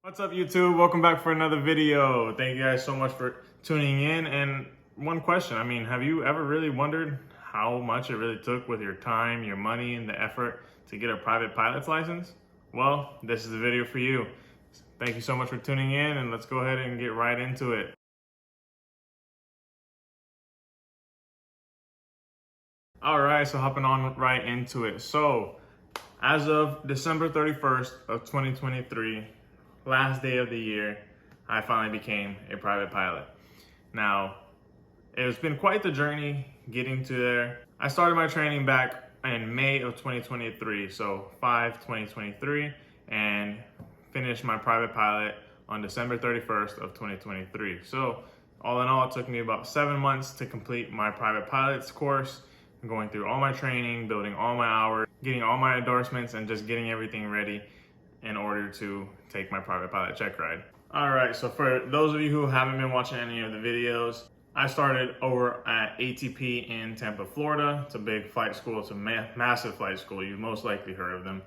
What's up, YouTube? Welcome back for another video. Thank you guys so much for tuning in. And one question, have you ever really wondered how much it really took with your time, your money, and the effort to get a private pilot's license? Well, this is the video for you. Thank you so much for tuning in, and let's go ahead and get right into it. All right, so hopping on right into it. So, as of December 31st of 2023, last day of the year, I finally became a private pilot. Now, it's been quite the journey getting to there. I started my training back in May of 2023, so 5/2023, and finished my private pilot on December 31st of 2023. So all in all, it took me about 7 months to complete my private pilot's course, going through all my training, building all my hours, getting all my endorsements, and just getting everything ready in order to take my private pilot check ride. All right, so for those of you who haven't been watching any of the videos, I started over at ATP in Tampa, Florida. It's a big flight school. It's a massive flight school. You've most likely heard of them.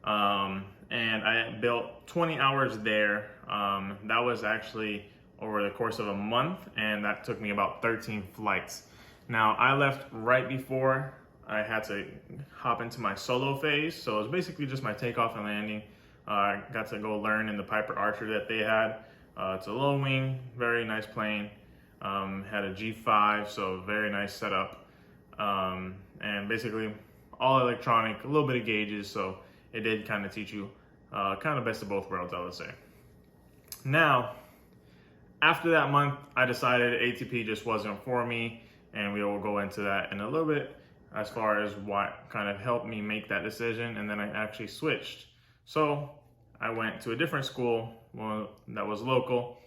And I built 20 hours there. That was actually over the course of a month, and that took me about 13 flights. Now, I left right before I had to hop into my solo phase. So it was basically just my takeoff and landing. I got to go learn in the Piper Archer that they had. It's a low wing, very nice plane. Had a G5, so very nice setup. And basically all electronic, a little bit of gauges, so it did kind of teach you kind of best of both worlds, I would say. Now, after that month, I decided ATP just wasn't for me, and we will go into that in a little bit as far as what kind of helped me make that decision, and then I actually switched. So I went to a different school, one that was local.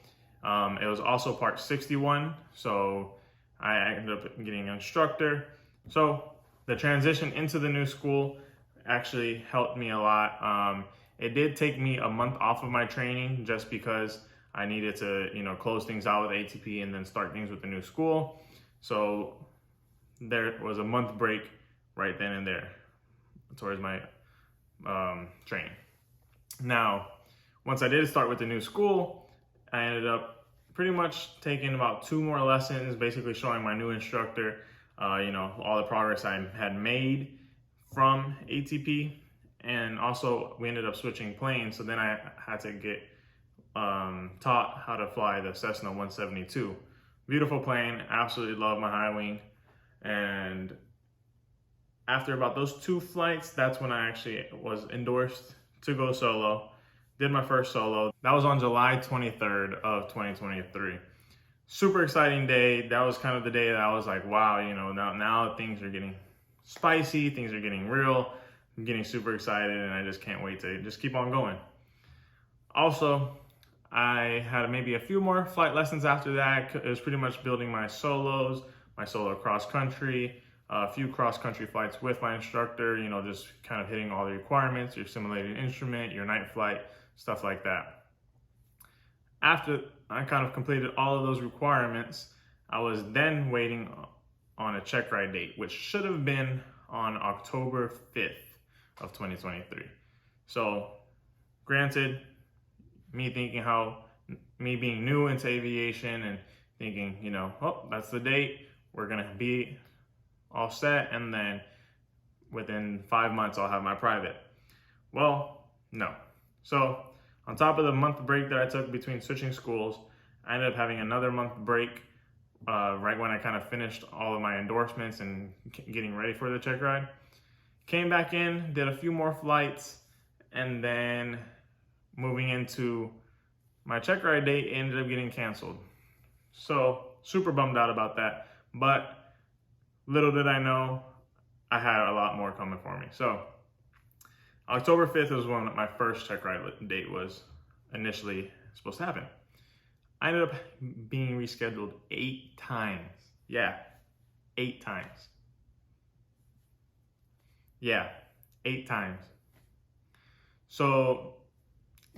It was also Part 61, so I ended up getting an instructor. So the transition into the new school actually helped me a lot. It did take me a month off of my training just because I needed to, close things out with ATP and then start things with the new school. So there was a month break right then and there towards my training. Now, once I did start with the new school, I ended up pretty much taking about 2 more lessons, basically showing my new instructor, all the progress I had made from ATP. And also we ended up switching planes. So then I had to get taught how to fly the Cessna 172. Beautiful plane, absolutely love my high wing. And after about those 2 flights, that's when I actually was endorsed to go solo. Did my first solo. That was on July 23rd of 2023. Super exciting day. That was kind of the day that I was like, wow, now things are getting spicy, things are getting real. I'm getting super excited, and I just can't wait to just keep on going. Also, I had maybe a few more flight lessons after that. It was pretty much building my solos, my solo cross country, a few cross country flights with my instructor, just kind of hitting all the requirements, your simulated instrument, your night flight, stuff like that. After I kind of completed all of those requirements, I was then waiting on a check ride date, which should have been on October 5th of 2023. So granted, me being new into aviation and thinking, oh, that's the date, we're gonna be all set, and then within 5 months I'll have my private. Well, no. So on top of the month break that I took between switching schools, I ended up having another month break right when I kind of finished all of my endorsements and getting ready for the check ride. Came back in, did a few more flights, and then moving into my check ride date, ended up getting canceled. So super bummed out about that, but little did I know I had a lot more coming for me. So October 5th was when my first check ride date was initially supposed to happen. I ended up being rescheduled 8 times. Yeah, 8 times. Yeah, 8 times. So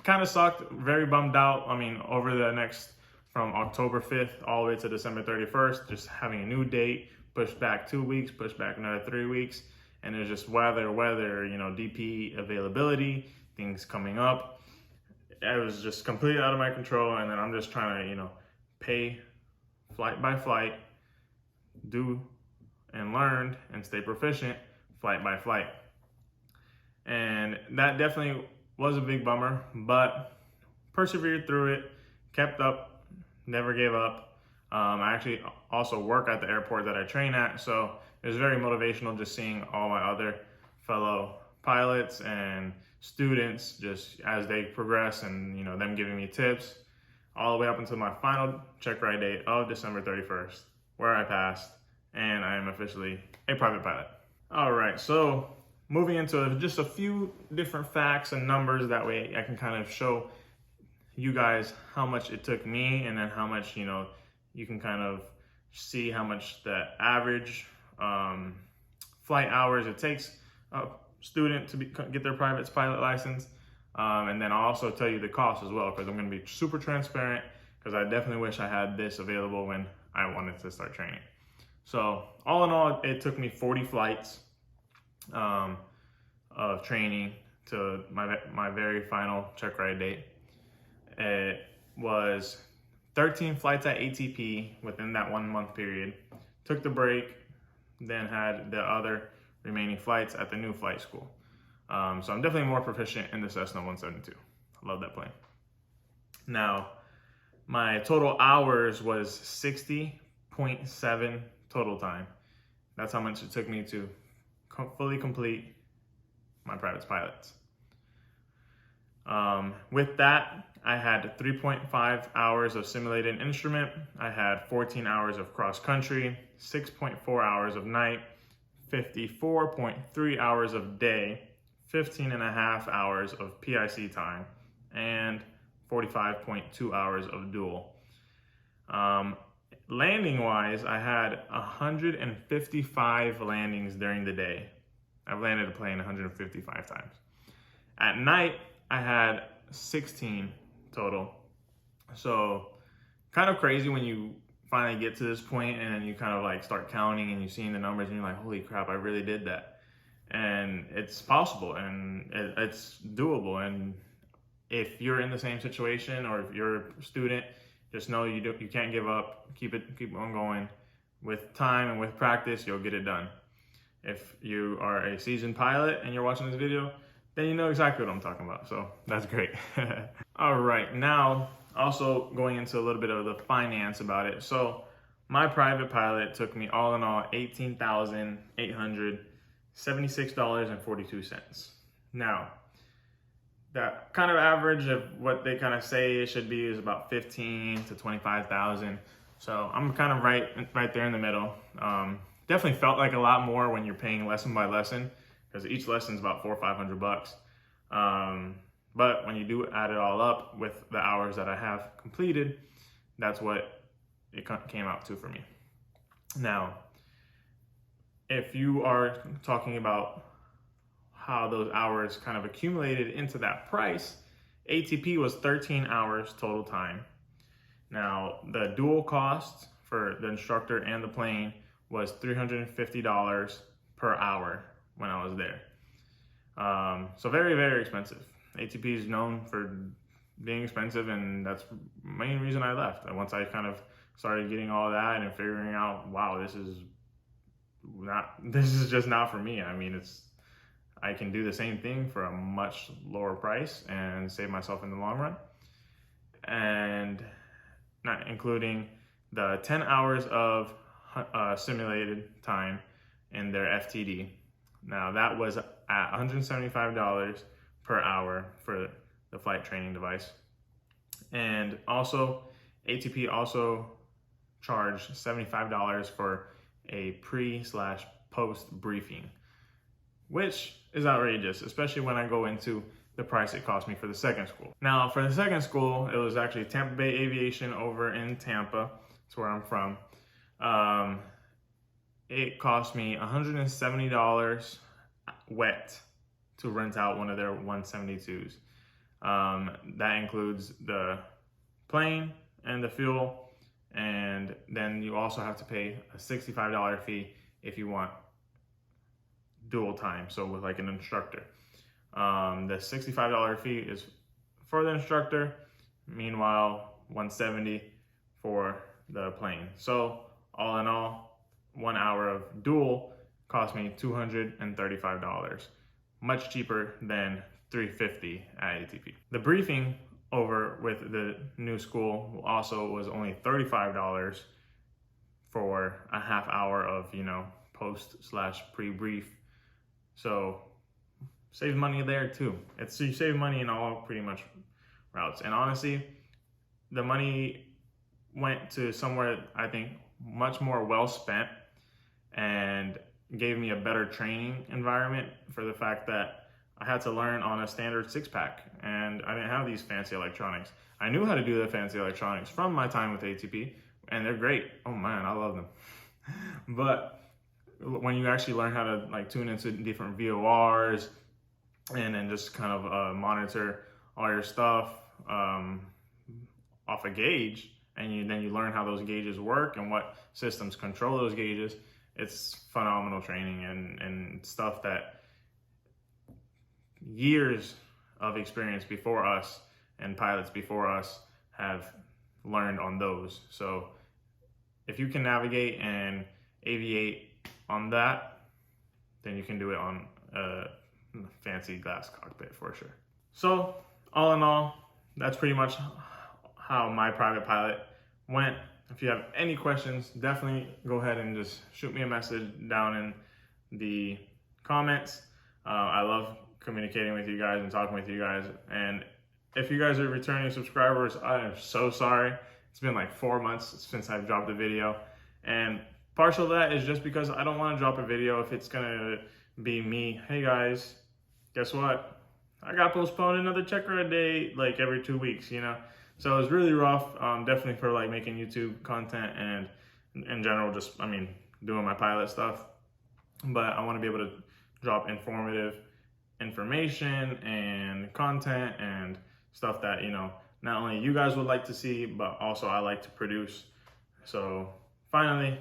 kind of sucked, very bummed out. Over the next, from October 5th all the way to December 31st, just having a new date, pushed back 2 weeks, pushed back another 3 weeks. And there's just weather, DP availability, things coming up. it was just completely out of my control. And then I'm just trying to, you know, pay flight by flight, do and learn and stay proficient flight by flight. And that definitely was a big bummer, but persevered through it, kept up, never gave up. I actually also work at the airport that I train at, so it was very motivational just seeing all my other fellow pilots and students just as they progress, and, you know, them giving me tips all the way up until my final check ride date of December 31st, where I passed and I am officially a private pilot. All right, so moving into just a few different facts and numbers, that way I can kind of show you guys how much it took me, and then how much, you know, you can kind of see how much the average flight hours it takes a student to get their private pilot license. And then I'll also tell you the cost as well, because I'm going to be super transparent, because I definitely wish I had this available when I wanted to start training. So all in all, it took me 40 flights of training to my very final check ride date. It was 13 flights at ATP within that 1 month period. Took the break, then had the other remaining flights at the new flight school. So I'm definitely more proficient in the Cessna 172. I love that plane. Now, my total hours was 60.7 total time. That's how much it took me to fully complete my private pilots. With that, I had 3.5 hours of simulated instrument. I had 14 hours of cross country, 6.4 hours of night, 54.3 hours of day, 15.5 hours of PIC time, and 45.2 hours of dual. Landing wise, I had 155 landings during the day. I've landed a plane 155 times. At night, I had 16 total. So kind of crazy when you finally get to this point and then you kind of like start counting and you're seeing the numbers and you're like, holy crap, I really did that. And it's possible and it's doable. And if you're in the same situation, or if you're a student, just know you can't give up. Keep on going. With time and with practice, you'll get it done. If you are a seasoned pilot and you're watching this video, then you know exactly what I'm talking about. So that's great. All right, now also going into a little bit of the finance about it. So my private pilot took me all in all $18,876.42. Now, that kind of average of what they kind of say it should be is about 15 to 25,000. So I'm kind of right there in the middle. Definitely felt like a lot more when you're paying lesson by lesson, because each lesson is about $400 or $500. But when you do add it all up with the hours that I have completed, that's what it came out to for me. Now, if you are talking about how those hours kind of accumulated into that price, ATP was 13 hours total time. Now, the dual cost for the instructor and the plane was $350 per hour when I was there. So very, very expensive. ATP is known for being expensive, and that's the main reason I left. And once I kind of started getting all that and figuring out, wow, this is just not for me. I mean, I can do the same thing for a much lower price and save myself in the long run. And not including the 10 hours of simulated time in their FTD. Now that was at $175 per hour for the flight training device. And also ATP also charged $75 for a pre/post briefing, which is outrageous, especially when I go into the price it cost me for the second school. Now for the second school, it was actually Tampa Bay Aviation over in Tampa. That's where I'm from. It cost me $170 wet to rent out one of their 172s. That includes the plane and the fuel, and then you also have to pay a $65 fee if you want dual time, so with like an instructor. The $65 fee is for the instructor. Meanwhile, $170 for the plane. So all in all, 1 hour of dual cost me $235, much cheaper than $350 at ATP. The briefing over with the new school also was only $35 for a half hour of, post/pre-brief. So save money there too. You save money in all pretty much routes. And honestly, the money went to somewhere I think much more well spent and gave me a better training environment for the fact that I had to learn on a standard 6-pack and I didn't have these fancy electronics. I knew how to do the fancy electronics from my time with ATP and they're great. Oh man, I love them. But when you actually learn how to tune into different VORs and then just kind of monitor all your stuff off a gauge, and then you learn how those gauges work and what systems control those gauges, it's phenomenal training and stuff that years of experience before us and pilots before us have learned on those. So if you can navigate and aviate on that, then you can do it on a fancy glass cockpit for sure. So all in all, that's pretty much how my private pilot went. If you have any questions, definitely go ahead and just shoot me a message down in the comments. I love communicating with you guys and talking with you guys. And if you guys are returning subscribers, I am so sorry. It's been like 4 months since I've dropped a video. And partial of that is just because I don't want to drop a video if it's gonna be me. Hey guys, guess what? I got postponed another checker a day, like every 2 weeks, So it's really rough, definitely for making YouTube content and in general, just, doing my pilot stuff. But I want to be able to drop informative information and content and stuff that, not only you guys would like to see, but also I like to produce. So finally,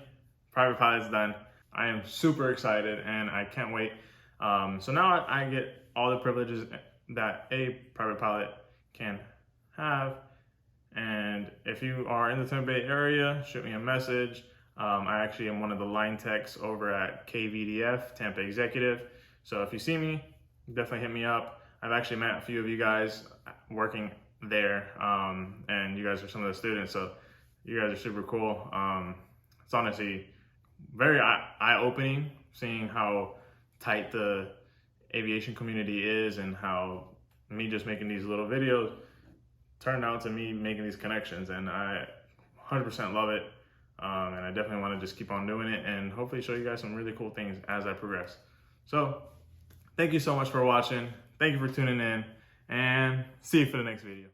private pilot's done. I am super excited and I can't wait. So now I get all the privileges that a private pilot can have. And if you are in the Tampa Bay area, shoot me a message. I actually am one of the line techs over at KVDF, Tampa Executive. So if you see me, definitely hit me up. I've actually met a few of you guys working there, and you guys are some of the students, so you guys are super cool. It's honestly very eye-opening seeing how tight the aviation community is and how me just making these little videos turned out to me making these connections, and I 100% love it. And I definitely want to just keep on doing it and hopefully show you guys some really cool things as I progress. So thank you so much for watching. Thank you for tuning in and see you for the next video.